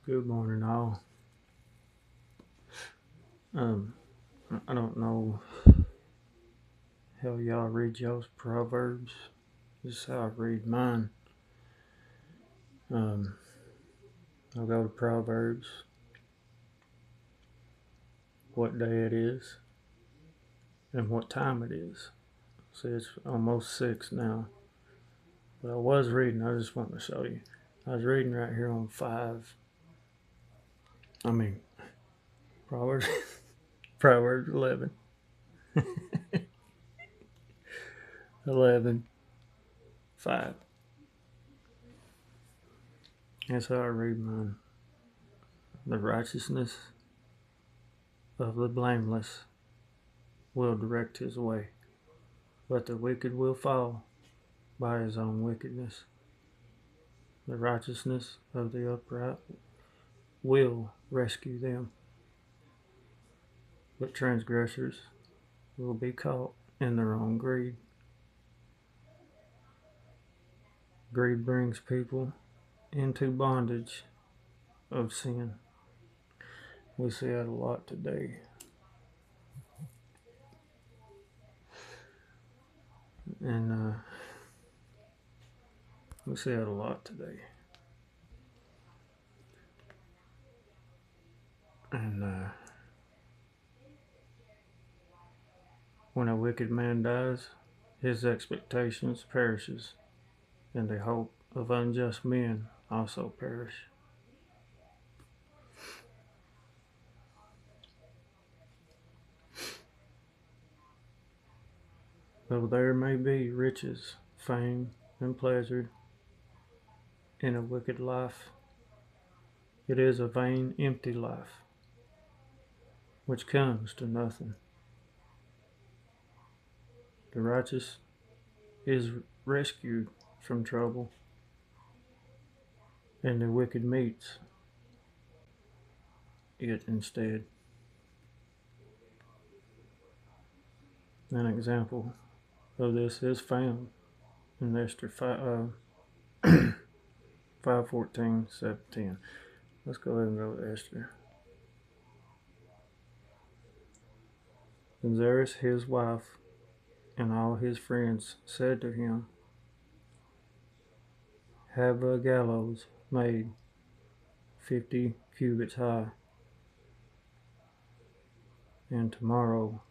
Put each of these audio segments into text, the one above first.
Good morning, all. Um, I don't know how y'all read y'all's proverbs. This is how I read mine. Um, I'll go to Proverbs, what day it is, and what time it is. See, it's almost 6 now. But I was reading, I just want to show you. I was reading right here on 5. I mean, Proverbs, Proverbs 11. 11, 5. That's how I read mine. The righteousness of the blameless will direct his way, but the wicked will fall by his own wickedness. The righteousness of the upright will rescue them, but transgressors will be caught in their own greed. Greed brings people into bondage of sin. We see that a lot today. And we see that a lot today. And when a wicked man dies, his expectations perishes, and the hope of unjust men also perish. Though there may be riches, fame, and pleasure in a wicked life, it is a vain, empty life, which comes to nothing. The righteous is rescued from trouble, and the wicked meets it instead. An example of this is found in Esther 5:14-17. Let's go ahead and go to Esther. And Zeresh his wife and all his friends said to him, have a gallows made 50 cubits high, and tomorrow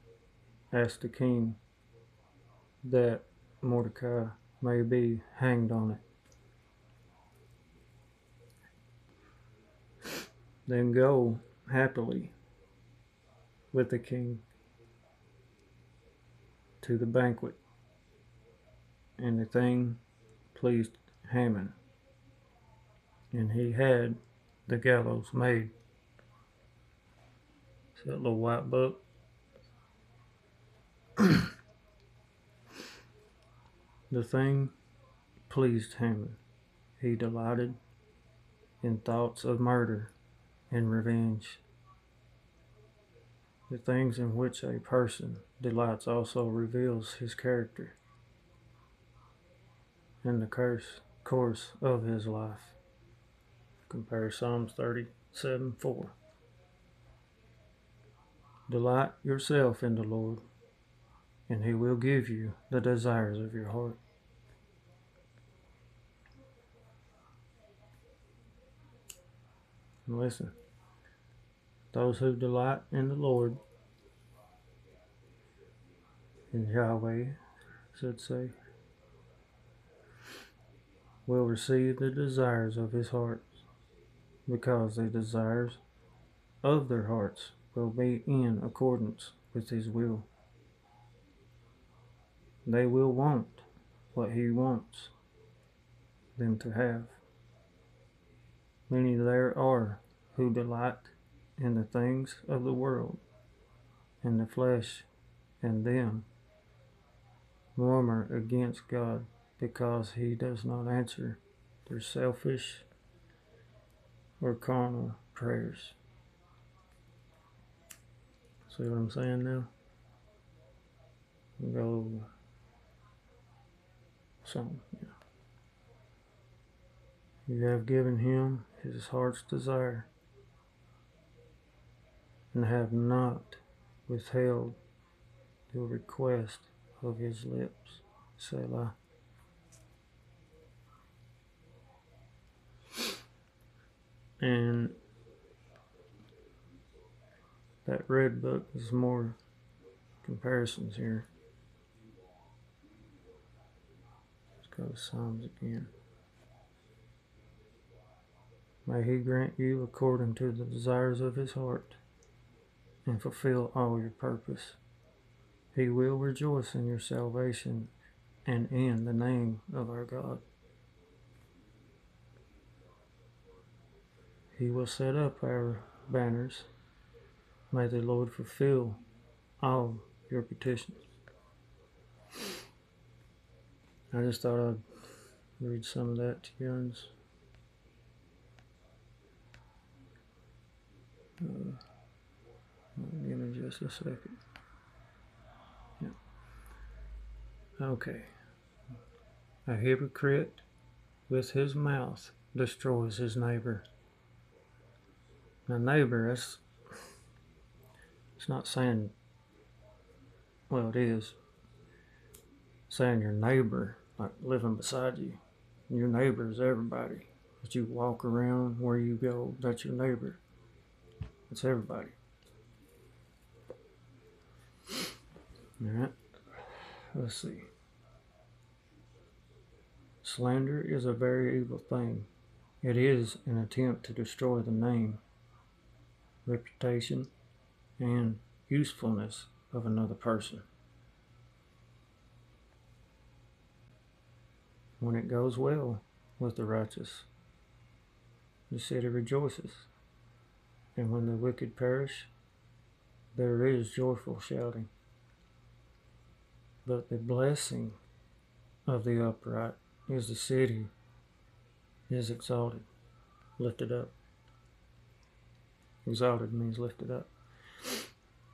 ask the king that Mordecai may be hanged on it. Then go happily with the king to the banquet. And the thing pleased Haman, and he had the gallows made. See that little white book? The thing pleased Haman. He delighted in thoughts of murder and revenge. The things in which a person delights also reveals his character and the course of his life. Compare Psalms 37:4. Delight yourself in the Lord, and he will give you the desires of your heart. And listen, those who delight in the Lord, in Yahweh, should say, will receive the desires of his heart, because the desires of their hearts will be in accordance with his will. They will want what he wants them to have. Many there are who delight in the things of the world, and the flesh, and them murmur against God because he does not answer their selfish or carnal prayers. See what I'm saying now? We'll go some. You have given him his heart's desire, and have not withheld the request of his lips. Selah. And that red book is more comparisons here. Let's go to Psalms again. May he grant you according to the desires of his heart, and fulfill all your purpose. He will rejoice in your salvation and in the name of our God. He will set up our banners. May the Lord fulfill all your petitions. I just thought I'd read some of that to you. Give me just a second. Yeah. Okay. A hypocrite with his mouth destroys his neighbor. Now, neighbor, it's not saying, well, it is saying your neighbor, like living beside you. Your neighbor is everybody that you walk around, where you go, that's your neighbor. It's everybody. Alright, let's see. Slander is a very evil thing. It is an attempt to destroy the name, reputation, and usefulness of another person. When it goes well with the righteous, the city rejoices, and when the wicked perish, there is joyful shouting. But the blessing of the upright is the city is exalted, lifted up. Exalted means lifted up.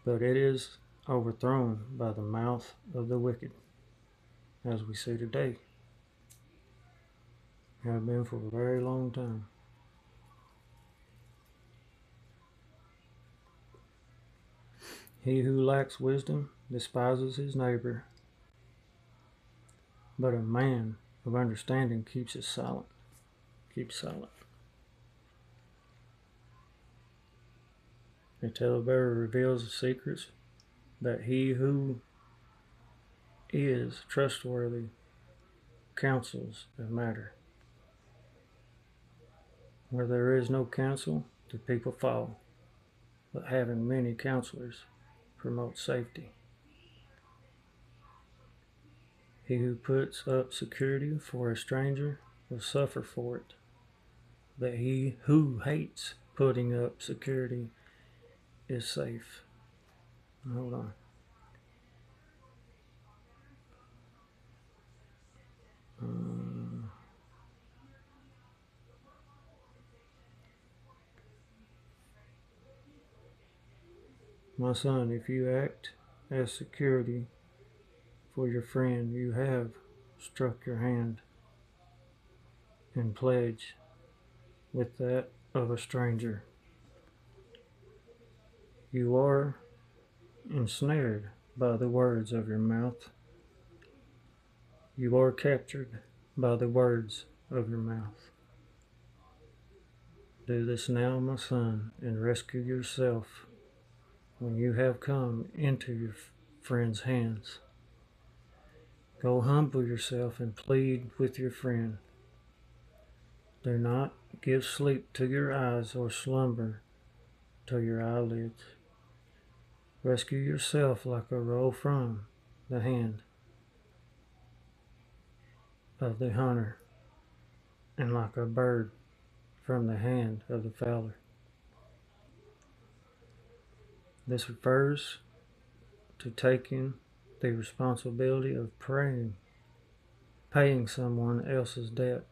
But it is overthrown by the mouth of the wicked, as we see today. Have been for a very long time. He who lacks wisdom despises his neighbor, but a man of understanding keeps silent. A talebearer reveals the secrets, that he who is trustworthy counsels a matter. Where there is no counsel, the people fall, but having many counselors promotes safety. He who puts up security for a stranger will suffer for it, but he who hates putting up security is safe. Hold on. My son, if you act as security for your friend, you have struck your hand and pledge with that of a stranger. You are ensnared by the words of your mouth. You are captured by the words of your mouth. Do this now, my son, and rescue yourself when you have come into your friend's hands. Go humble yourself and plead with your friend. Do not give sleep to your eyes or slumber to your eyelids. Rescue yourself like a roe from the hand of the hunter, and like a bird from the hand of the fowler. This refers to taking the responsibility of paying someone else's debt